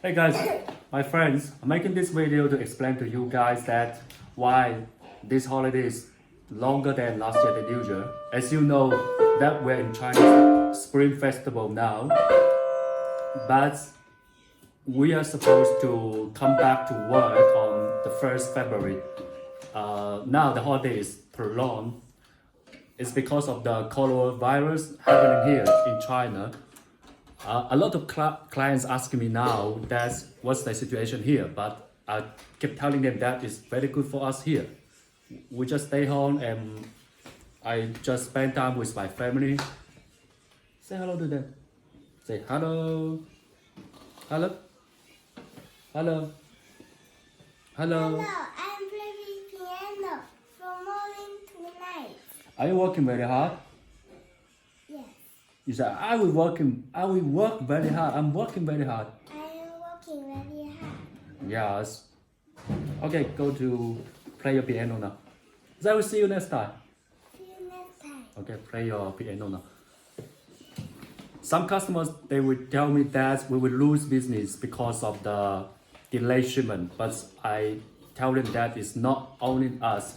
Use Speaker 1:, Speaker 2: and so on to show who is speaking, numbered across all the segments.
Speaker 1: Hey guys, my friends, I'm making this video to explain to you guys that why this holiday is longer than last year than usual. As you know that we're in Chinese Spring Festival now, but we are supposed to come back to work on the 1st February. Now the holiday is prolonged. It's because of the coronavirus happening here in China. A lot of clients asking me now that's what's the situation here, but I keep telling them that it's very good for us here. We just stay home and I just spend time with my family. Say hello to them. Say hello. Hello. Hello. Hello.
Speaker 2: Hello, I'm playing piano from morning to night.
Speaker 1: Are you working very hard?
Speaker 2: Yes,
Speaker 1: You say I will work very hard. I'm working very hard.
Speaker 2: I am working very hard.
Speaker 1: Yes. Okay, go to play your piano now. So I will see you next time.
Speaker 2: See you next time.
Speaker 1: Okay, play your piano now. Some customers, they will tell me that we will lose business because of the delayed shipment, but I tell them that it's not only us.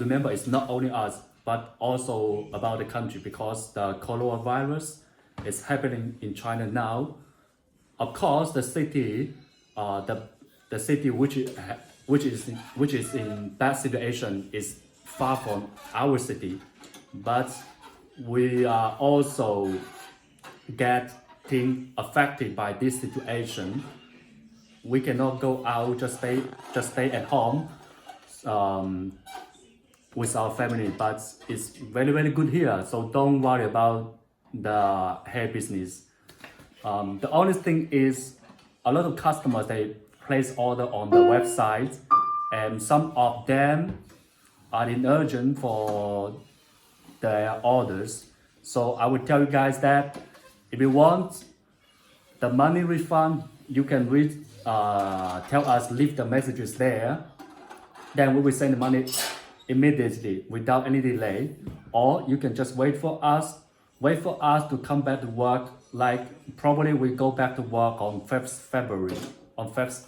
Speaker 1: Remember, it's not only us, but also about the country because the coronavirus is happening in China now. Of course, the city, the city which is in that situation is far from our city, but we are also getting affected by this situation. We cannot go out, just stay at home with our family, but it's very good here, so don't worry about the hair business. The only thing is a lot of customers, they place order on the website and some of them are in urgent for their orders. So I would tell you guys that if you want the money refund, you can tell us, leave the messages there, then we will send the money immediately without any delay, or you can just wait for us to come back to work. Like probably we go back to work on 1st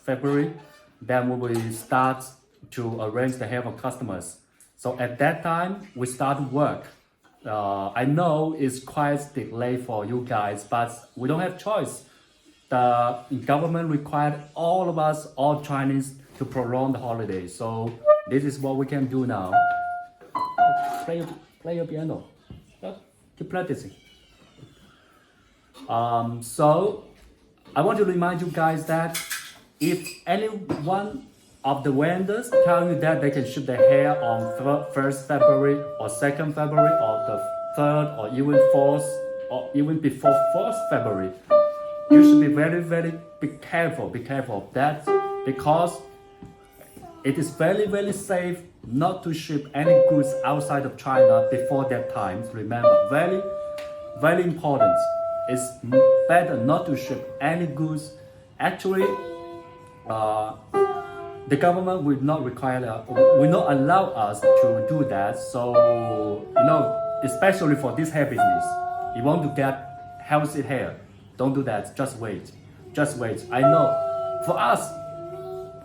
Speaker 1: February, then we will start to arrange the hair for customers. So at that time we start work. I know it's quite delayed for you guys, but we don't have choice. The government required all of us, all Chinese, to prolong the holiday. So this is what we can do now. Play your piano. Keep practicing. So I want to remind you guys that if any one of the vendors tell you that they can ship their hair on 1st February or 2nd February or the 3rd or even 4th or even before 4th February, you should be very careful of that, because it is very safe not to ship any goods outside of China before that time. Remember, very important. It's better not to ship any goods. Actually, the government will not allow us to do that. So especially for this hair business, you want to get healthy hair, don't do that. Just wait. I know for us,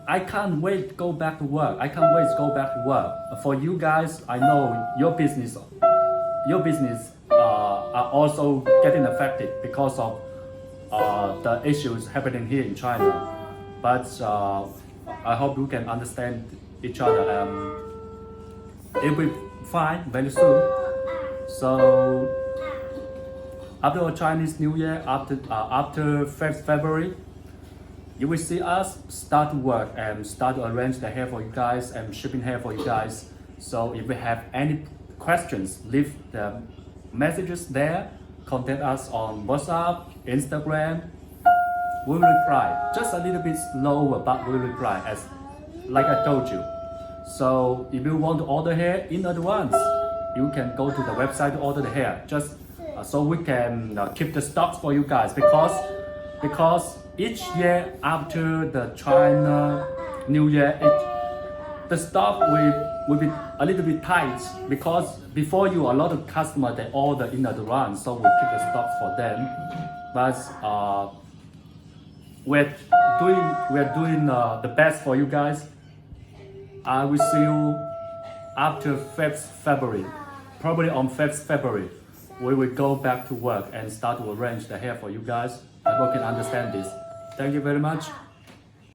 Speaker 1: I can't wait to go back to work. For you guys, I know your business are also getting affected because of the issues happening here in China. But I hope you can understand each other. It will be fine very soon. So after the Chinese New Year, after 1st February, you will see us start to work and start to arrange the hair for you guys and shipping hair for you guys. So if you have any questions, leave the messages there, contact us on WhatsApp, Instagram. We will reply. Just a little bit slower, but we will reply like I told you. So if you want to order hair in advance, you can go to the website to order the hair. Just so we can keep the stocks for you guys, because each year after the China New Year, the stock will be a little bit tight, because before a lot of customers, they order in advance, so we keep the stock for them. But we're doing the best for you guys. I will see you after 5th February. Probably on 5th February, we will go back to work and start to arrange the hair for you guys. I hope you can understand this. Thank you very much.